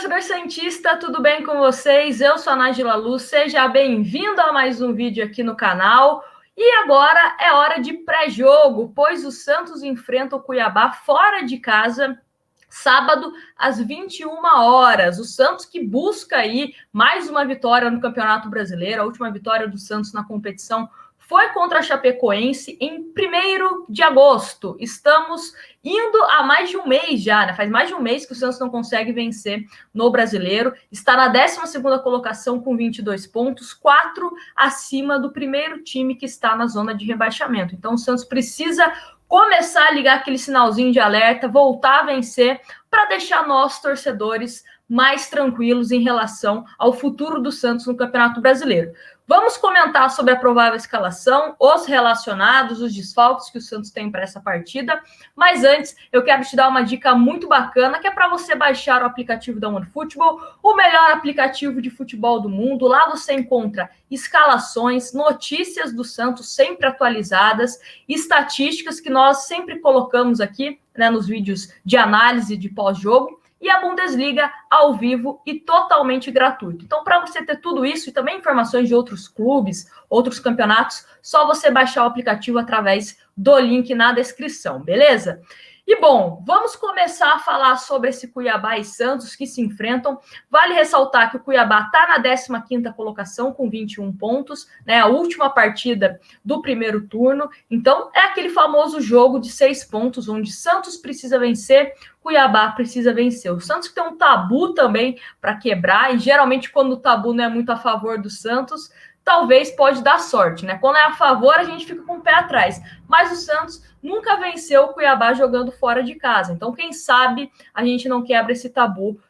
torcedor santista, tudo bem com vocês? Eu sou a Nájila Luz, seja bem-vindo a mais um vídeo aqui no canal. E agora é hora de pré-jogo, pois o Santos enfrenta o Cuiabá fora de casa, sábado, às 21 horas. O Santos que busca aí mais uma vitória no Campeonato Brasileiro, a última vitória do Santos na competição foi contra a Chapecoense em 1º de agosto. Estamos indo há mais de um mês já, né? Faz mais de um mês que o Santos não consegue vencer no Brasileiro. Está na 12ª colocação com 22 pontos, 4 acima do primeiro time que está na zona de rebaixamento. Então o Santos precisa começar a ligar aquele sinalzinho de alerta, voltar a vencer, para deixar nós, torcedores, mais tranquilos em relação ao futuro do Santos no Campeonato Brasileiro. Vamos comentar sobre a provável escalação, os relacionados, os desfalques que o Santos tem para essa partida. Mas antes, eu quero te dar uma dica muito bacana, que é para você baixar o aplicativo da OneFootball, o melhor aplicativo de futebol do mundo. Lá você encontra escalações, notícias do Santos sempre atualizadas, estatísticas que nós sempre colocamos aqui, né, nos vídeos de análise de pós-jogo, e a Bundesliga ao vivo e totalmente gratuito. Então, para você ter tudo isso e também informações de outros clubes, outros campeonatos, só você baixar o aplicativo através do link na descrição, beleza? E bom, vamos começar a falar sobre esse Cuiabá e Santos que se enfrentam. Vale ressaltar que o Cuiabá está na 15ª colocação com 21 pontos, né? A última partida do primeiro turno. Então, é aquele famoso jogo de 6 pontos, onde Santos precisa vencer, Cuiabá precisa vencer. O Santos tem um tabu também para quebrar, e geralmente quando o tabu não é muito a favor do Santos, talvez pode dar sorte, né? Quando é a favor, a gente fica com o pé atrás. Mas o Santos nunca venceu o Cuiabá jogando fora de casa. Então, quem sabe a gente não quebra esse tabu.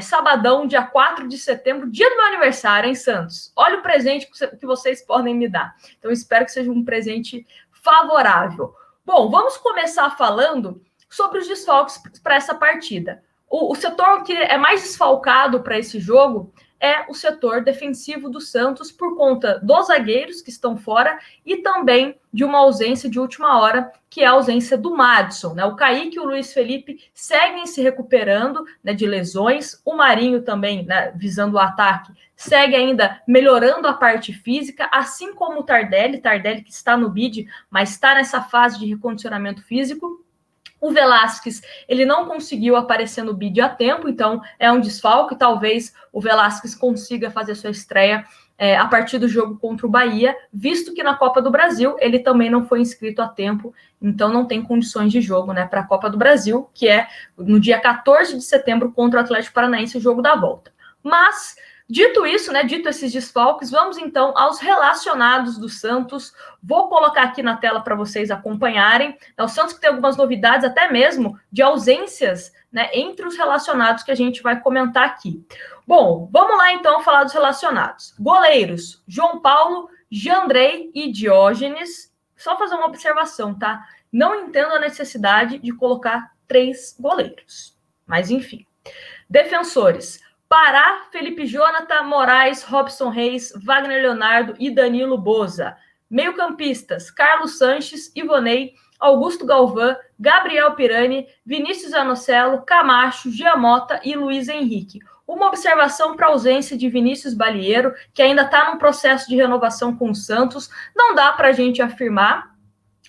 Sabadão, dia 4 de setembro, dia do meu aniversário, hein, Santos? Olha o presente que vocês podem me dar. Então, espero que seja um presente favorável. Bom, vamos começar falando sobre os desfalques para essa partida. O setor que é mais desfalcado para esse jogo é o setor defensivo do Santos, por conta dos zagueiros que estão fora e também de uma ausência de última hora, que é a ausência do Madison, né? O Kaique e o Luiz Felipe seguem se recuperando, né, de lesões. O Marinho também, né, visando o ataque, segue ainda melhorando a parte física, assim como o Tardelli que está no bid, mas está nessa fase de recondicionamento físico. O Velasquez, ele não conseguiu aparecer no bid a tempo, então é um desfalque. Talvez o Velasquez consiga fazer sua estreia a partir do jogo contra o Bahia, visto que na Copa do Brasil ele também não foi inscrito a tempo, então não tem condições de jogo, né, para a Copa do Brasil, que é no dia 14 de setembro contra o Atlético Paranaense, o jogo da volta. Mas, dito isso, né, dito esses desfalques, vamos então aos relacionados do Santos. Vou colocar aqui na tela para vocês acompanharem. O Santos que tem algumas novidades, até mesmo de ausências, né, entre os relacionados que a gente vai comentar aqui. Bom, vamos lá então falar dos relacionados. Goleiros, João Paulo, Jandrei e Diógenes. Só fazer uma observação, tá? Não entendo a necessidade de colocar 3 goleiros. Mas enfim. Defensores, Pará, Felipe Jonathan, Moraes, Robson Reis, Wagner Leonardo e Danilo Boza. Meio-campistas, Carlos Sanches, Ivonei, Augusto Galvão, Gabriel Pirani, Vinícius Anocelo, Camacho, Giamota e Luiz Henrique. Uma observação para a ausência de Vinícius Balieiro, que ainda está num processo de renovação com o Santos. Não dá para a gente afirmar.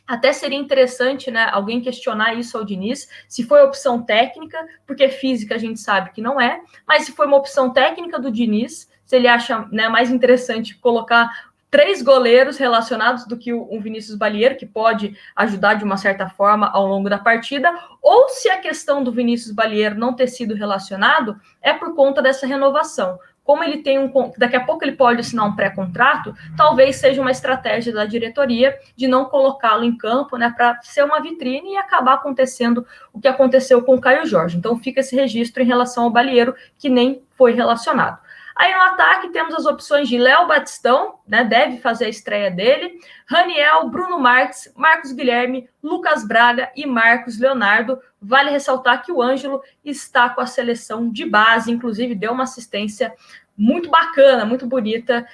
Até seria interessante, né, alguém questionar isso ao Diniz, se foi opção técnica, porque física a gente sabe que não é, mas se foi uma opção técnica do Diniz, se ele acha, né, mais interessante colocar 3 goleiros relacionados do que o Vinícius Balieiro, que pode ajudar de uma certa forma ao longo da partida, ou se a questão do Vinícius Balieiro não ter sido relacionado é por conta dessa renovação. Como ele tem daqui a pouco ele pode assinar um pré-contrato, talvez seja uma estratégia da diretoria de não colocá-lo em campo, né, para ser uma vitrine e acabar acontecendo o que aconteceu com o Caio Jorge. Então fica esse registro em relação ao Balieiro, que nem foi relacionado. Aí no ataque temos as opções de Léo Batistão, né, deve fazer a estreia dele, Raniel, Bruno Marques, Marcos Guilherme, Lucas Braga e Marcos Leonardo. Vale ressaltar que o Ângelo está com a seleção de base, inclusive deu uma assistência muito bacana, muito bonita,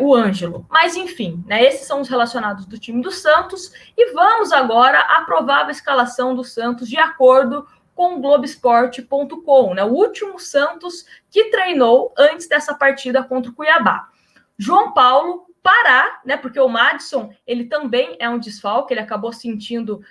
o Ângelo. Mas enfim, né, esses são os relacionados do time do Santos, e vamos agora à provável escalação do Santos de acordo com o Globoesporte.com, né? O último Santos que treinou antes dessa partida contra o Cuiabá. João Paulo, Pará, né? Porque o Madison, ele também é um desfalque, ele acabou sentindo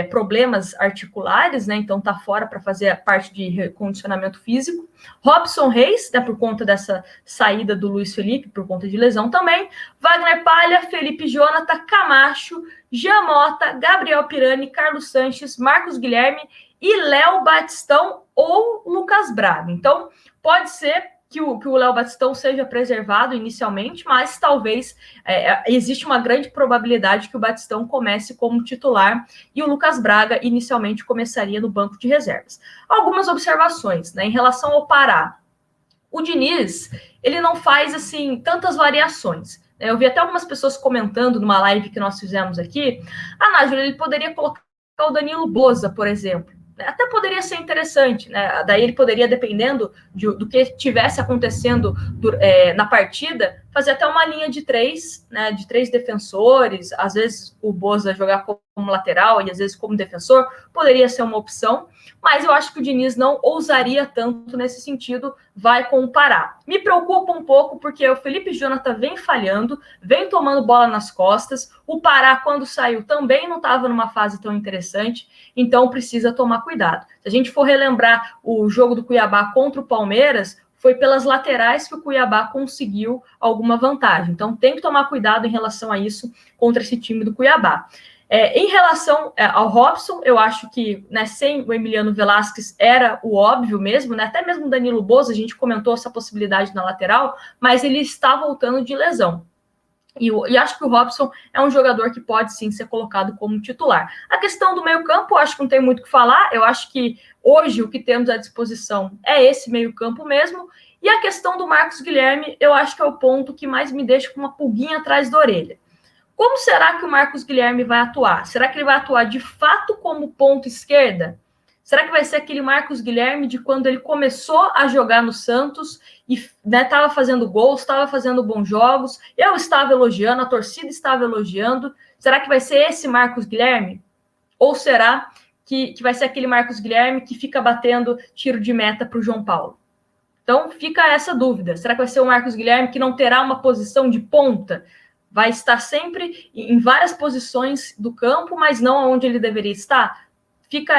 problemas articulares, né? Então tá fora para fazer a parte de recondicionamento físico. Robson Reis, né? Por conta dessa saída do Luiz Felipe, por conta de lesão também. Wagner Palha, Felipe Jonathan, Camacho, Jean Mota, Gabriel Pirani, Carlos Sanches, Marcos Guilherme e Léo Batistão ou Lucas Braga. Então, pode ser que o Léo Batistão seja preservado inicialmente, mas talvez existe uma grande probabilidade que o Batistão comece como titular e o Lucas Braga inicialmente começaria no banco de reservas. Algumas observações, né, em relação ao Pará. O Diniz, ele não faz assim tantas variações. Eu vi até algumas pessoas comentando numa live que nós fizemos aqui. Nájila, ele poderia colocar o Danilo Boza, por exemplo. Até poderia ser interessante, né? Daí ele poderia, dependendo do que estivesse acontecendo na partida, fazer até uma linha de 3, né? De 3 defensores. Às vezes o Boza jogar como lateral e às vezes como defensor, poderia ser uma opção. Mas eu acho que o Diniz não ousaria tanto nesse sentido, vai com o Pará. Me preocupa um pouco porque o Felipe Jonathan vem falhando, vem tomando bola nas costas. O Pará, quando saiu, também não estava numa fase tão interessante, então precisa tomar cuidado. Se a gente for relembrar o jogo do Cuiabá contra o Palmeiras, foi pelas laterais que o Cuiabá conseguiu alguma vantagem. Então tem que tomar cuidado em relação a isso contra esse time do Cuiabá. Em relação ao Robson, eu acho que, né, sem o Emiliano Velasquez era o óbvio mesmo, né? Até mesmo o Danilo Boza, a gente comentou essa possibilidade na lateral, mas ele está voltando de lesão. E acho que o Robson é um jogador que pode sim ser colocado como titular. A questão do meio-campo, acho que não tem muito o que falar. Eu acho que hoje o que temos à disposição é esse meio-campo mesmo. E a questão do Marcos Guilherme, eu acho que é o ponto que mais me deixa com uma pulguinha atrás da orelha. Como será que o Marcos Guilherme vai atuar? Será que ele vai atuar de fato como ponta esquerda? Será que vai ser aquele Marcos Guilherme de quando ele começou a jogar no Santos e estava fazendo gols, estava fazendo bons jogos, eu estava elogiando, a torcida estava elogiando. Será que vai ser esse Marcos Guilherme? Ou será que vai ser aquele Marcos Guilherme que fica batendo tiro de meta para o João Paulo? Então fica essa dúvida. Será que vai ser o Marcos Guilherme que não terá uma posição de ponta? Vai estar sempre em várias posições do campo, mas não onde ele deveria estar? Fica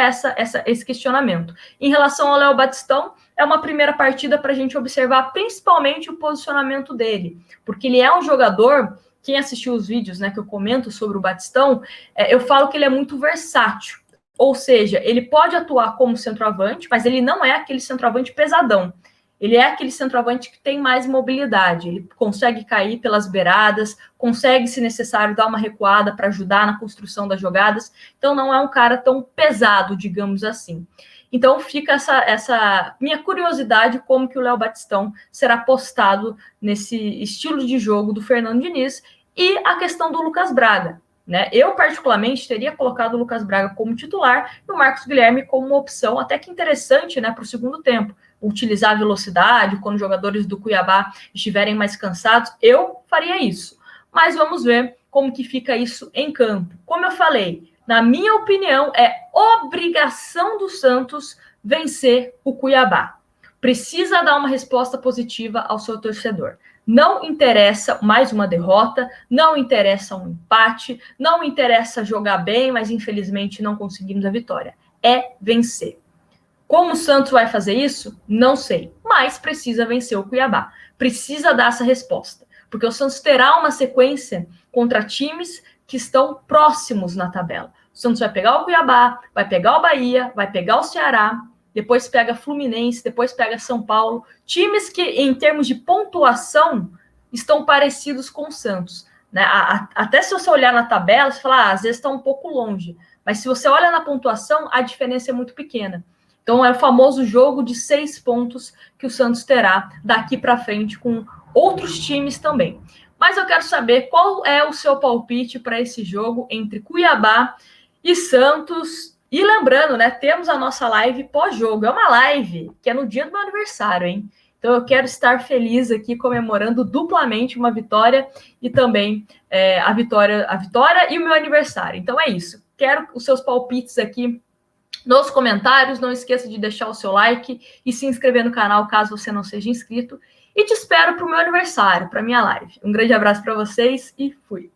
esse questionamento. Em relação ao Léo Batistão, é uma primeira partida para a gente observar principalmente o posicionamento dele, porque ele é um jogador, quem assistiu os vídeos, né, que eu comento sobre o Batistão, eu falo que ele é muito versátil, ou seja, ele pode atuar como centroavante, mas ele não é aquele centroavante pesadão. Ele é aquele centroavante que tem mais mobilidade, ele consegue cair pelas beiradas, consegue, se necessário, dar uma recuada para ajudar na construção das jogadas, então não é um cara tão pesado, digamos assim. Então fica essa minha curiosidade como que o Léo Batistão será postado nesse estilo de jogo do Fernando Diniz e a questão do Lucas Braga. Né? Eu, particularmente, teria colocado o Lucas Braga como titular e o Marcos Guilherme como uma opção até que interessante, né, para o segundo tempo. Utilizar a velocidade, quando os jogadores do Cuiabá estiverem mais cansados, eu faria isso. Mas vamos ver como que fica isso em campo. Como eu falei, na minha opinião, é obrigação do Santos vencer o Cuiabá. Precisa dar uma resposta positiva ao seu torcedor. Não interessa mais uma derrota, não interessa um empate, não interessa jogar bem, mas infelizmente não conseguimos a vitória. É vencer. Como o Santos vai fazer isso? Não sei, mas precisa vencer o Cuiabá. Precisa dar essa resposta, porque o Santos terá uma sequência contra times que estão próximos na tabela. O Santos vai pegar o Cuiabá, vai pegar o Bahia, vai pegar o Ceará, depois pega Fluminense, depois pega São Paulo. Times que, em termos de pontuação, estão parecidos com o Santos. Né? Até se você olhar na tabela, você fala, às vezes está um pouco longe. Mas se você olha na pontuação, a diferença é muito pequena. Então, é o famoso jogo de 6 pontos que o Santos terá daqui para frente com outros times também. Mas eu quero saber qual é o seu palpite para esse jogo entre Cuiabá e Santos. E lembrando, né, temos a nossa live pós-jogo. É uma live que é no dia do meu aniversário, hein? Então, eu quero estar feliz aqui comemorando duplamente uma vitória e também a vitória e o meu aniversário. Então, é isso. Quero os seus palpites aqui nos comentários. Não esqueça de deixar o seu like e se inscrever no canal caso você não seja inscrito. E te espero para o meu aniversário, para minha live. Um grande abraço para vocês e fui!